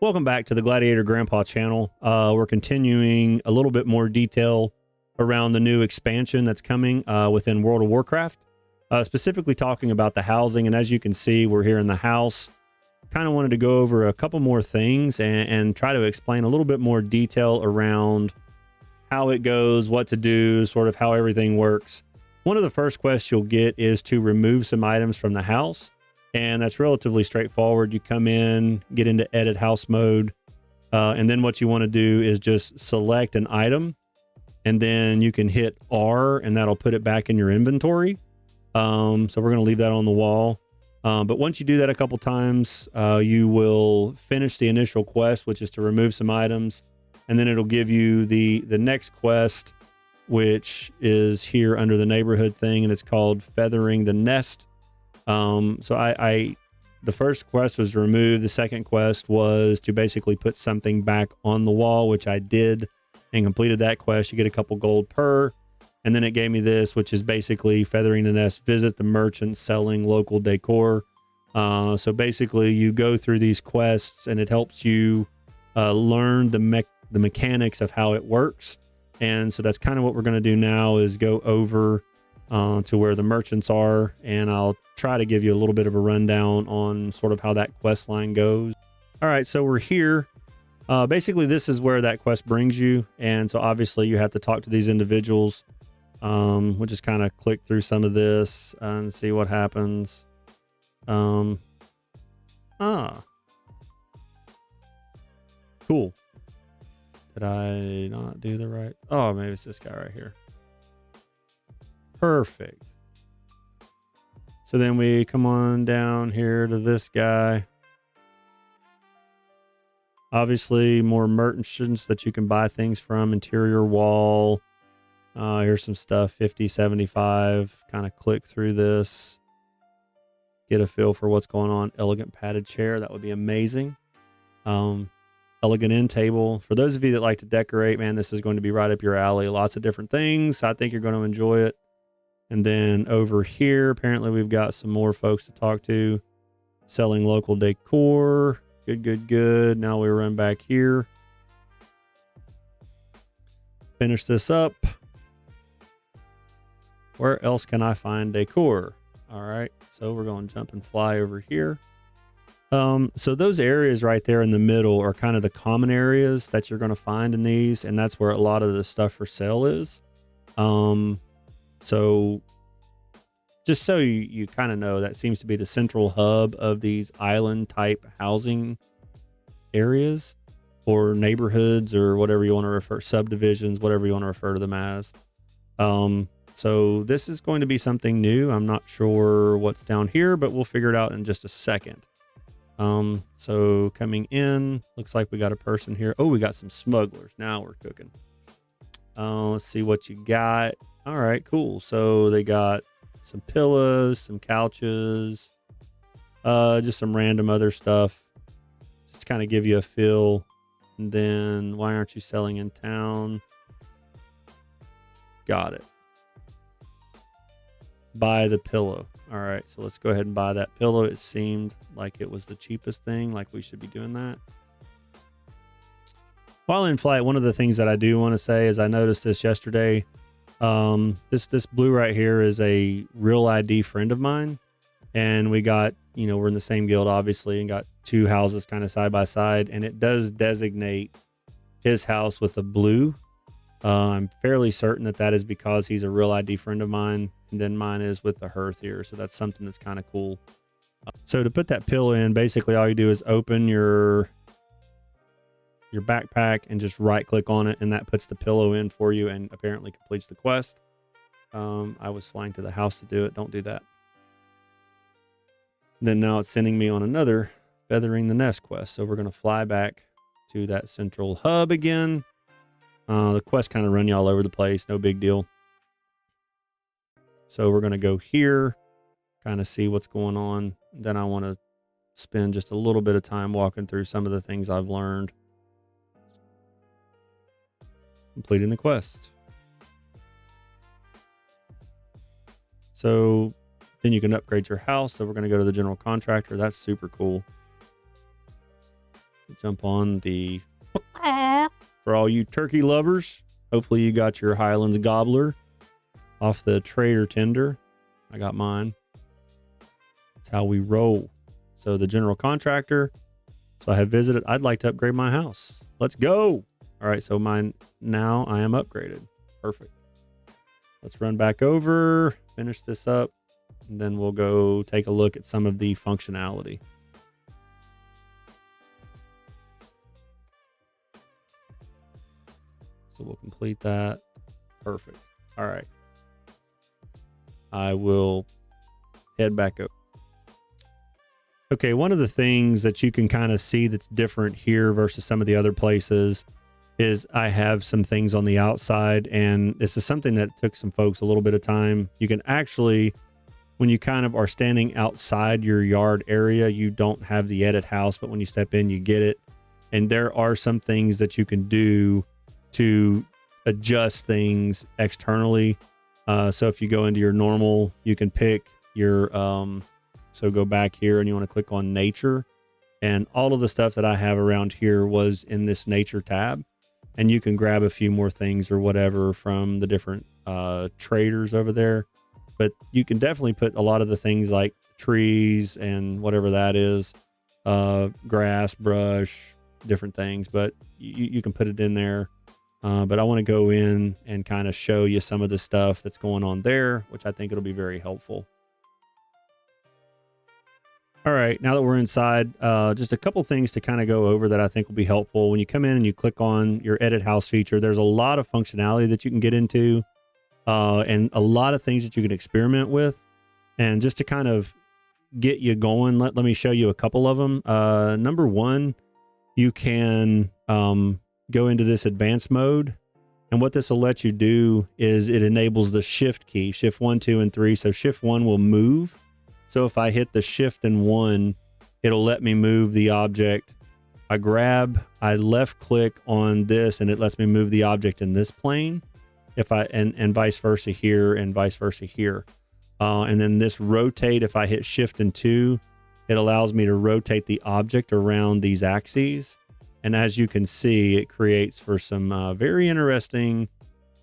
Welcome back to the Gladiator Grandpa channel. We're continuing a little bit more detail around the new expansion that's coming within World of Warcraft, specifically talking about the housing. And as you can see, we're here in the house. Kind of wanted to go over a couple more things and try to explain a little bit more detail around how it goes, what to do, sort of how everything works. One of the first quests you'll get is to remove some items from the house. And that's relatively straightforward. You come in, get into edit house mode. And then what you want to do is just select an item. And then you can hit R and that'll put it back in your inventory. So we're going to leave that on the wall. But once you do that a couple times, you will finish the initial quest, which is to remove some items. And then it'll give you the next quest, which is here under the neighborhood thing. And it's called Feathering the Nest. The first quest was removed. The second quest was to basically put something back on the wall, which I did and completed that quest. You get a couple gold per, and then it gave me this, which is basically Feathering the Nest, visit the merchant selling local decor. So basically you go through these quests and it helps you, learn the mechanics of how it works. And so that's kind of what we're going to do now is go over to where the merchants are, and I'll try to give you a little bit of a rundown on sort of how that quest line goes. All right, so we're here. Basically, this is where that quest brings you, and so obviously you have to talk to these individuals. We'll just kind of click through some of this and see what happens. Cool. Did I not do the right? Oh, maybe it's this guy right here. Perfect. So then we come on down here to this guy. Obviously more merchants that you can buy things from. Interior wall. Here's some stuff, 50, 75. Kind of click through this. Get a feel for what's going on. Elegant padded chair. That would be amazing. Elegant end table. For those of you that like to decorate, man, this is going to be right up your alley. Lots of different things. I think you're going to enjoy it. And then over here, apparently we've got some more folks to talk to. Selling local decor. Good. Now we run back here. Finish this up. Where else can I find decor? All right, so we're going to jump and fly over here. So those areas right there in the middle are kind of the common areas that you're going to find in these. And that's where a lot of the stuff for sale is. So just so you kind of know, that seems to be the central hub of these island type housing areas or neighborhoods or whatever you want to refer, subdivisions, whatever you want to refer to them as. So this is going to be something new. I'm not sure what's down here, but we'll figure it out in just a second. So coming in, looks like we got a person here. Oh, we got some smugglers. Now we're cooking. Let's see what you got. All right, cool. So they got some pillows, some couches, just some random other stuff. Just kind of give you a feel. And then why aren't you selling in town? Got it. Buy the pillow. All right, so let's go ahead and buy that pillow. It seemed like it was the cheapest thing, like we should be doing that. While in flight, one of the things that I do want to say is I noticed this yesterday. This blue right here is a real ID friend of mine, and we got, we're in the same guild obviously, and got two houses kind of side by side, and it does designate his house with a blue. I'm fairly certain that is because he's a real ID friend of mine, and then mine is with the hearth here, so that's something that's kind of cool. So to put that pillow in, basically all you do is open your backpack and just right click on it, and that puts the pillow in for you and apparently completes the quest. I was flying to the house to do it. Don't do that. Then now it's sending me on another Feathering the Nest quest. So we're going to fly back to that central hub again. The quest kind of run you all over the place. No big deal. So we're going to go here, kind of see what's going on. Then I want to spend just a little bit of time walking through some of the things I've learned. Completing the quest. So then you can upgrade your house. So we're going to go to the general contractor. That's super cool. jump on the, for all you turkey lovers, hopefully you got your Highlands Gobbler off the trader tender. I got mine. That's how we roll. So the general contractor. So I have visited. I'd like to upgrade my house. Let's go. All right. So mine, now I am upgraded. Perfect. Let's run back over, finish this up, and then we'll go take a look at some of the functionality. So we'll complete that. Perfect. All right. I will head back up. Okay, one of the things that you can kind of see that's different here versus some of the other places is I have some things on the outside, and this is something that took some folks a little bit of time. You can actually, when you kind of are standing outside your yard area, you don't have the edit house, but when you step in, you get it. And there are some things that you can do to adjust things externally. So if you go into your normal, you can pick your, so go back here and you want to click on nature, and all of the stuff that I have around here was in this nature tab, and you can grab a few more things or whatever from the different traders over there. But you can definitely put a lot of the things like trees and whatever that is, grass, brush, different things, but you can put it in there. But I want to go in and kind of show you some of the stuff that's going on there, which I think it'll be very helpful. All right, now that we're inside, just a couple things to kind of go over that I think will be helpful. When you come in and you click on your edit house feature, there's a lot of functionality that you can get into, and a lot of things that you can experiment with. And just to kind of get you going, let me show you a couple of them. Number one, you can go into this advanced mode, and what this will let you do is it enables the shift key, shift 1, 2, and 3. So shift 1 will move. So if I hit the shift and 1, it'll let me move the object. I left click on this, and it lets me move the object in this plane. If I, and vice versa here, and vice versa here. And then this rotate, if I hit shift and 2, it allows me to rotate the object around these axes. And as you can see, it creates for some very interesting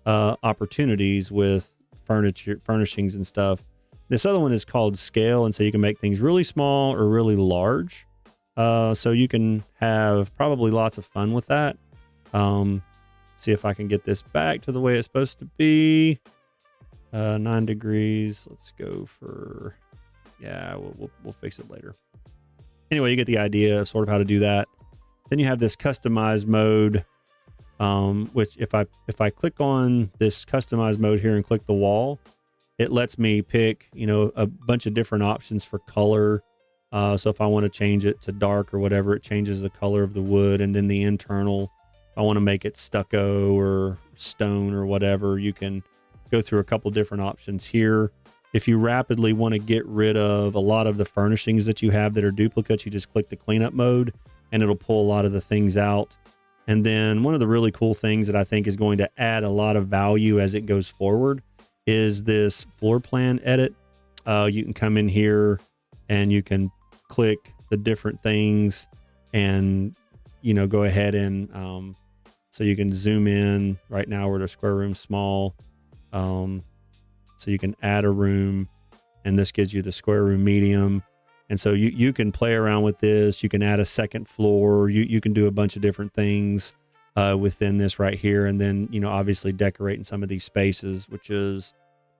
opportunities with furnishings and stuff. This other one is called scale, and so you can make things really small or really large. So you can have probably lots of fun with that. See if I can get this back to the way it's supposed to be. 9 degrees. Let's go for, yeah, we'll fix it later. Anyway, you get the idea of sort of how to do that. Then you have this customized mode, which if I click on this customized mode here and click the wall, it lets me pick, a bunch of different options for color. So if I want to change it to dark or whatever, it changes the color of the wood. And then the internal, if I want to make it stucco or stone or whatever, you can go through a couple different options here. If you rapidly want to get rid of a lot of the furnishings that you have that are duplicates, you just click the cleanup mode and it'll pull a lot of the things out. And then one of the really cool things that I think is going to add a lot of value as it goes forward is this floor plan edit. You can come in here and you can click the different things and, go ahead and, so you can zoom in. Right now we're at a square room small. So you can add a room, and this gives you the square room medium. And so you can play around with this. You can add a second floor. You can do a bunch of different things within this right here. And then, obviously decorating some of these spaces, which is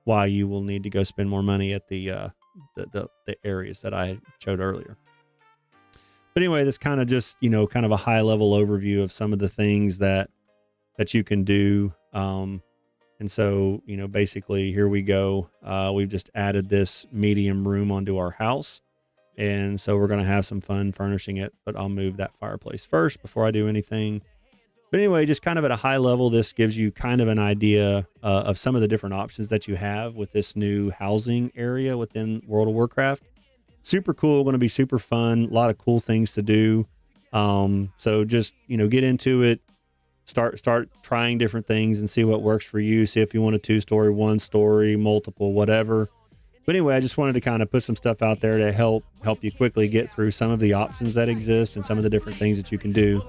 why you will need to go spend more money at the areas that I showed earlier. But anyway, this kind of just, kind of a high level overview of some of the things that you can do. And so, basically here we go. We've just added this medium room onto our house. And so we're going to have some fun furnishing it, but I'll move that fireplace first before I do anything. But anyway, just kind of at a high level, this gives you kind of an idea of some of the different options that you have with this new housing area within World of Warcraft. Super cool, going to be super fun, a lot of cool things to do. So just, get into it, start trying different things and see what works for you. See if you want a 2-story, 1-story, multiple, whatever. But anyway, I just wanted to kind of put some stuff out there to help you quickly get through some of the options that exist and some of the different things that you can do.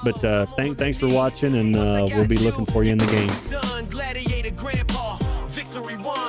But thanks for watching, and we'll be looking for you in the game. Gladiator Grandpa, victory won.